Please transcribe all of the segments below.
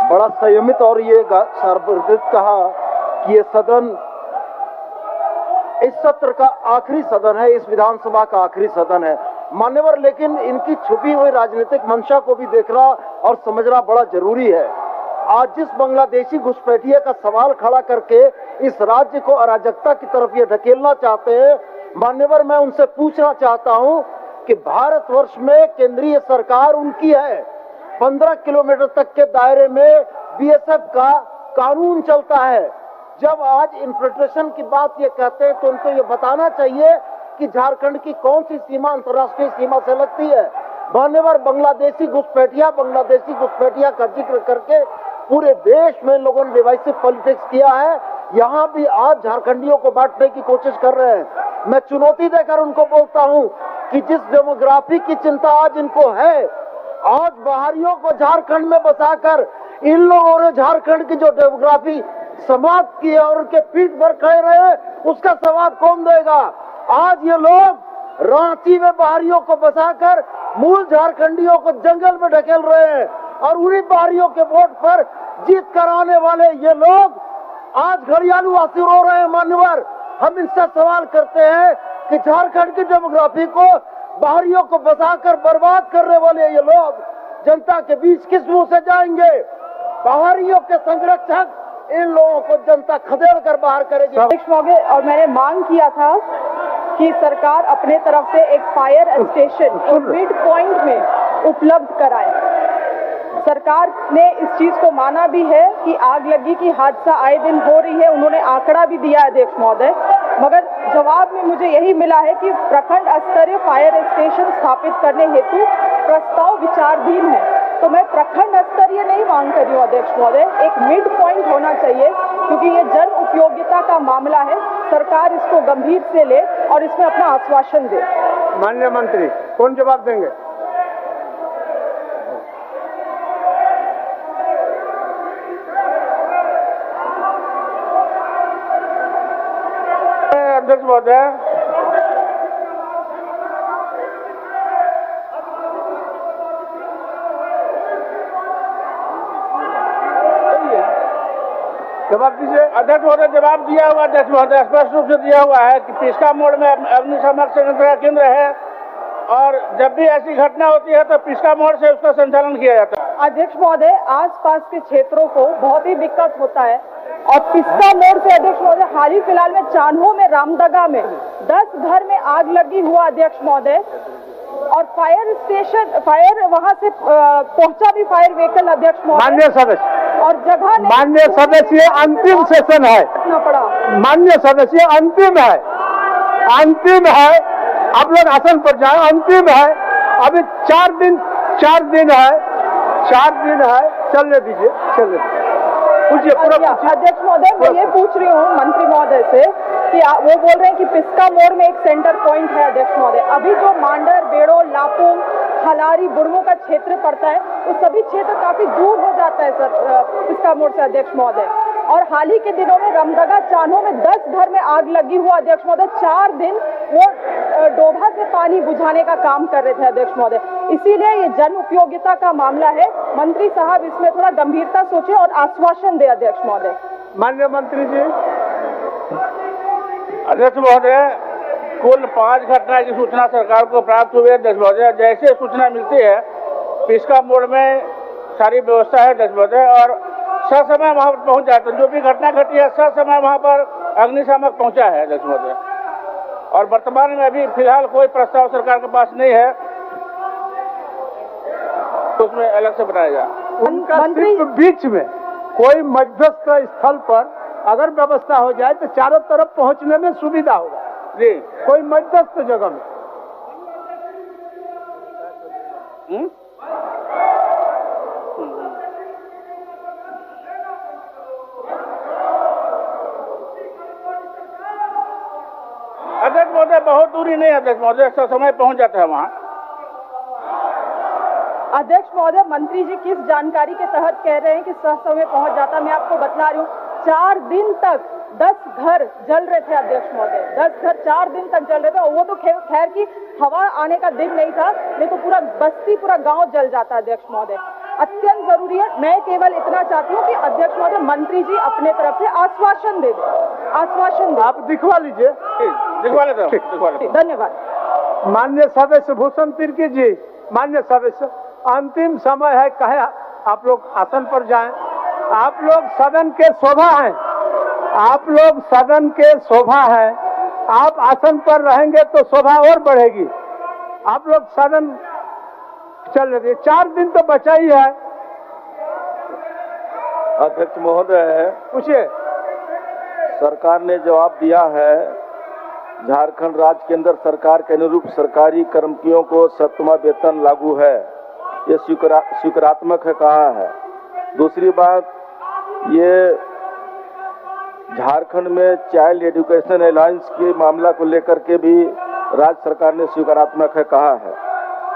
बड़ा संयमित और ये सार्वभौमिक कहा कि ये सदन इस सत्र का आखिरी सदन है, इस विधानसभा का आखिरी सदन है मान्यवर। लेकिन इनकी छुपी हुई राजनीतिक मंशा को भी देखना और समझना बड़ा जरूरी है। आज जिस बांग्लादेशी घुसपैठिए का सवाल खड़ा करके इस राज्य को अराजकता की तरफ ये ढकेलना चाहते हैं, मान्यवर मैं उनसे पूछना चाहता हूं कि भारतवर्ष में केंद्रीय सरकार उनकी है, 15 किलोमीटर तक के दायरे में बीएसएफ का कानून चलता है। जब आज इन्फिल्ट्रेशन की बात ये कहते हैं तो उनको ये बताना चाहिए कि झारखंड की कौन सी सीमा अंतर्राष्ट्रीय सीमा से लगती है। मान्यवर बांग्लादेशी घुसपैठिया का जिक्र करके पूरे देश में लोगों ने डिवाइसिव पॉलिटिक्स किया है। यहाँ भी आज झारखंडियों को बांटने की कोशिश कर रहे हैं। मैं चुनौती देकर उनको बोलता हूँ कि जिस डेमोग्राफी की चिंता आज इनको है, आज बाहरियों को झारखंड में बसाकर इन लोगों ने झारखंड की जो डेमोग्राफी समाप्त की है और उनके पीठ पर खड़े रहे, उसका सवाब कौन देगा? आज ये लोग रांची में बाहरियों को बसाकर मूल झारखंडियों को जंगल में ढकेल रहे हैं और उन्हीं बाहरियों के वोट पर जीत कराने वाले ये लोग आज घड़ियालू आंसू रो रहे हैं। मान्यवर, हम इनसे सवाल करते हैं कि झारखंड की डेमोग्राफी को बाहरियों को बसाकर बर्बाद करने वाले ये लोग जनता के बीच किस मुंह से जाएंगे? बाहरियों के संरक्षक इन लोगों को जनता खदेड़ कर बाहर करेगी। अध्यक्ष महोदय, और मैंने मांग किया था कि सरकार अपने तरफ से एक फायर स्टेशन मिड पॉइंट में उपलब्ध कराए। सरकार ने इस चीज को माना भी है कि आग लगी की हादसा आए दिन हो रही है, उन्होंने आंकड़ा भी दिया है अध्यक्ष महोदय, मगर जवाब में मुझे यही मिला है कि प्रखंड स्तरीय फायर स्टेशन स्थापित करने हेतु प्रस्ताव विचाराधीन है। तो मैं प्रखंड स्तरीय नहीं मांग कर रही हूँ अध्यक्ष महोदय, एक मिड पॉइंट होना चाहिए क्योंकि ये जन उपयोगिता का मामला है। सरकार इसको गंभीर से ले और इसमें अपना आश्वासन दे। माननीय मंत्री कौन जवाब देंगे? अध्यक्ष महोदय, जवाब दीजिए। अध्यक्ष महोदय जवाब दिया हुआ, अध्यक्ष महोदय स्पष्ट रूप से दिया हुआ है कि पिस्का मोड़ में अग्निशमन संयंत्र का केंद्र है और जब भी ऐसी घटना होती है तो पिस्का मोड़ से उसका संचालन किया जाता है। अध्यक्ष महोदय, आसपास के क्षेत्रों को बहुत ही दिक्कत होता है और पिस्का मोड़ से अध्यक्ष महोदय हाल ही फिलहाल में चान्हो में रामदगा में 10 घर में आग लगी हुआ अध्यक्ष महोदय, और फायर वहां से पहुंचा भी फायर व्हीकल अध्यक्ष महोदय। माननीय सदस्य और जगह माननीय सदस्य अंतिम सेशन है। पड़ा माननीय सदस्य अंतिम है, अंतिम है, आप लोग आसन पर जाए, अंतिम है। अभी 4 दिन है, चलने दीजिए, चलने दीजिए। पूछिए पूरा। अध्यक्ष महोदय, मैं ये पूछ रही हूँ मंत्री महोदय से कि वो बोल रहे हैं कि पिस्का मोड़ में एक सेंटर पॉइंट है अध्यक्ष महोदय। अभी जो मांडर, बेड़ो, लापुंग, खलारी, बुढ़मू का क्षेत्र पड़ता है वो सभी क्षेत्र काफी दूर हो जाता है सर पिस्का मोड़ से अध्यक्ष महोदय। और हाल ही के दिनों में रामदगा चान्हो में 10 घर में आग लगी हुआ अध्यक्ष महोदय। 4 दिन वो डोभा से पानी बुझाने का काम कर रहे थे अध्यक्ष महोदय। इसीलिए ये जन उपयोगिता का मामला है, मंत्री साहब इसमें थोड़ा गंभीरता सोचे और आश्वासन दे अध्यक्ष महोदय। माननीय मंत्री जी। अध्यक्ष महोदय, कुल 5 घटना की सूचना सरकार को प्राप्त हुई है अध्यक्ष महोदय। जैसे सूचना मिलती है पिस्का मोड़ में सारी व्यवस्था है अध्यक्ष महोदय और ससमय वहां पर पहुंच जाते हैं। जो भी घटना घटी है ससमय वहां पर अग्निशामक पहुंचा है अध्यक्ष महोदय। और वर्तमान में अभी फिलहाल कोई प्रस्ताव सरकार के पास नहीं है तो उसमें अलग से बनाया जाए। उनका सिर्फ बीच में कोई मध्यस्थ स्थल पर अगर व्यवस्था हो जाए तो चारों तरफ पहुंचने में सुविधा होगा जी, कोई मध्यस्थ जगह में। अध्यक्ष महोदय बहुत दूरी नहीं है अध्यक्ष महोदय, समय पहुंच जाता है वहाँ। अध्यक्ष महोदय, मंत्री जी किस जानकारी के तहत कह रहे हैं कि समय पहुंच जाता? मैं आपको बतला रही हूँ, 4 दिन तक 10 घर जल रहे थे अध्यक्ष महोदय। 10 घर 4 दिन तक जल रहे थे और वो तो खैर की हवा आने का दिन नहीं था, नहीं तो पूरा बस्ती, पूरा गांव जल जाता अध्यक्ष महोदय। अत्यंत जरूरी है। मैं केवल इतना चाहती हूँ कि अध्यक्ष महोदय, मंत्री जी अपने तरफ से आश्वासन दे दें, आश्वासन दे। आप दिखवा लीजिए। दिखवा लेता हूं। धन्यवाद। माननीय सदस्य भूषण तिर्की जी, माननीय सदस्य, अंतिम समय है, कहे आप लोग आसन पर जाएं। आप लोग सदन के शोभा हैं, आप लोग सदन के शोभा हैं। आप आसन पर रहेंगे तो शोभा और बढ़ेगी। आप लोग सदन चल रही, 4 दिन तो बचा ही है। अध्यक्ष महोदय, पूछिए। सरकार ने जवाब दिया है, झारखंड राज्य केंद्र सरकार के अनुरूप सरकारी कर्मचारियों को 7वां वेतन लागू है, ये स्वीकारात्मक है कहा है। दूसरी बात, ये झारखंड में चाइल्ड एजुकेशन अलाउंस के मामला को लेकर के भी राज्य सरकार ने स्वीकारात्मक है कहा है।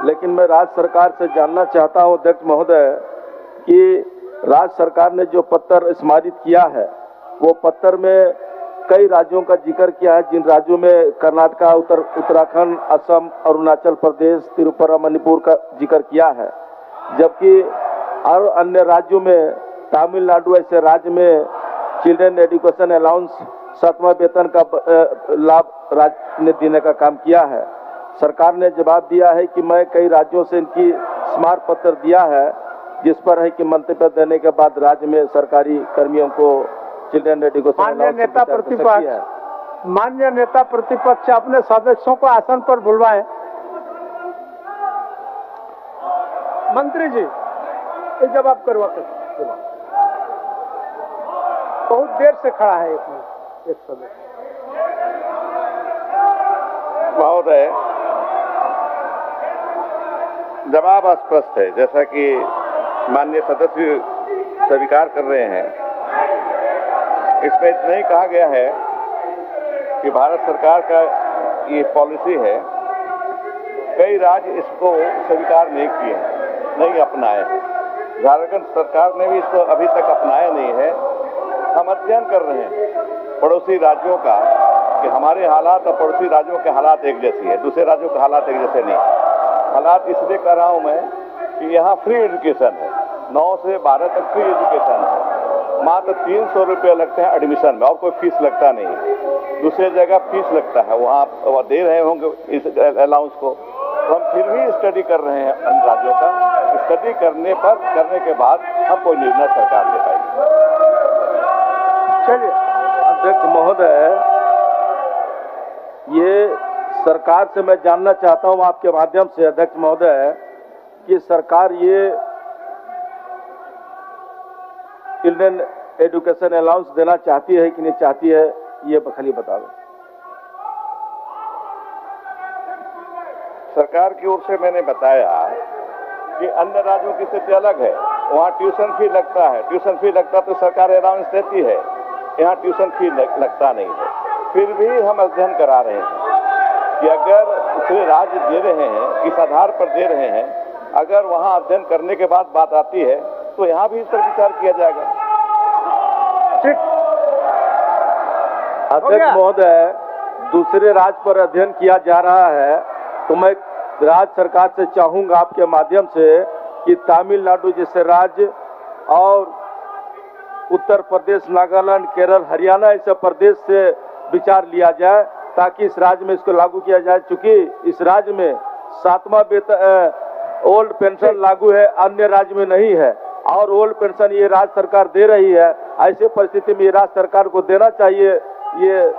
लेकिन मैं राज्य सरकार से जानना चाहता हूं अध्यक्ष महोदय कि राज्य सरकार ने जो पत्र स्मारित किया है, वो पत्र में कई राज्यों का जिक्र किया है, जिन राज्यों में कर्नाटक, उत्तराखंड, असम, अरुणाचल प्रदेश, त्रिपुरा, मणिपुर का जिक्र किया है, जबकि और अन्य राज्यों में तमिलनाडु ऐसे राज्य में चिल्ड्रन एजुकेशन अलाउंस 7वां वेतन का लाभ राज्य ने देने का काम किया है। सरकार ने जवाब दिया है कि मैं कई राज्यों से इनकी स्मारक पत्र दिया है, जिस पर है कि मंतव्य देने के बाद राज्य में सरकारी कर्मियों को चिल्ड्रन एजुकेशन माननीय नेता प्रतिपक्ष अपने सदस्यों को आसन पर बुलवाएं। मंत्री जी, ये जवाब करवा कर। बहुत देर से खड़ा है एक सदस्य। महोदय, जवाब स्पष्ट है, जैसा कि माननीय सदस्य स्वीकार कर रहे हैं। इसमें इतना ही कहा गया है कि भारत सरकार का ये पॉलिसी है, कई राज्य इसको स्वीकार नहीं किए हैं, नहीं अपनाए हैं। झारखंड सरकार ने भी इसको अभी तक अपनाया नहीं है। हम अध्ययन कर रहे हैं पड़ोसी राज्यों का कि हमारे हालात और पड़ोसी राज्यों के हालात एक जैसी है, दूसरे राज्यों के हालात एक जैसे नहीं। हालात इसलिए कर रहा हूं मैं कि यहाँ फ्री एजुकेशन है, 9 से 12 तक फ्री एजुकेशन है। मात्र 300 रुपये लगते हैं एडमिशन में और कोई फीस लगता नहीं है। दूसरी जगह फीस लगता है, वहाँ दे रहे होंगे इस अलाउंस को। तो हम फिर भी स्टडी कर रहे हैं अन्य राज्यों का। स्टडी करने के बाद हम कोई निर्णय सरकार ले पाएगी। चलिए अध्यक्ष महोदय, ये सरकार से मैं जानना चाहता हूं आपके माध्यम से अध्यक्ष महोदय कि सरकार ये चिल्ड्रन एजुकेशन अलाउंस देना चाहती है कि नहीं चाहती है, ये खाली बता दें। सरकार की ओर से मैंने बताया कि अन्य राज्यों की स्थिति अलग है। वहाँ ट्यूशन फी लगता है, ट्यूशन फी लगता तो सरकार अलाउंस देती है, यहाँ ट्यूशन फी लगता नहीं है। फिर भी हम अध्ययन करा रहे हैं कि अगर दूसरे राज्य दे रहे हैं, किस आधार पर दे रहे हैं, अगर वहाँ अध्ययन करने के बाद बात आती है तो यहाँ भी इस पर विचार किया जाएगा। ठीक। अध्यक्ष महोदय, दूसरे राज्य पर अध्ययन किया जा रहा है तो मैं राज्य सरकार से चाहूंगा आपके माध्यम से कि तमिलनाडु जैसे राज्य और उत्तर प्रदेश, नागालैंड, केरल, हरियाणा ऐसे प्रदेश से विचार लिया जाए ताकि इस राज्य में इसको लागू किया जाए। चूंकि इस राज्य में 7वां वेतन ओल्ड पेंशन लागू है, अन्य राज्य में नहीं है, और ओल्ड पेंशन ये राज्य सरकार दे रही है। ऐसे परिस्थिति में ये राज्य सरकार को देना चाहिए ये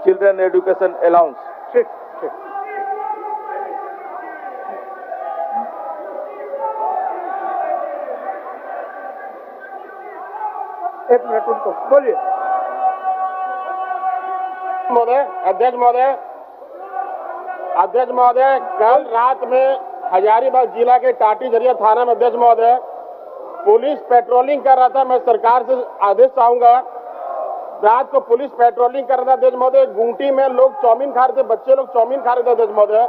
चिल्ड्रन एजुकेशन अलाउंस। ठीक ठीक। एक मिनट उनको बोलिए। अध्यक्ष महोदय, कल रात में हजारीबाग जिला के टाटी झरिया थाना में अध्यक्ष महोदय पुलिस पेट्रोलिंग कर रहा था। मैं सरकार से आदेश चाहूंगा, रात को पुलिस पेट्रोलिंग कर रहा था अध्यक्ष महोदय। गुंटी में लोग चाउमीन खा रहे थे, बच्चे लोग चाउमीन खा रहे थे अध्यक्ष महोदय।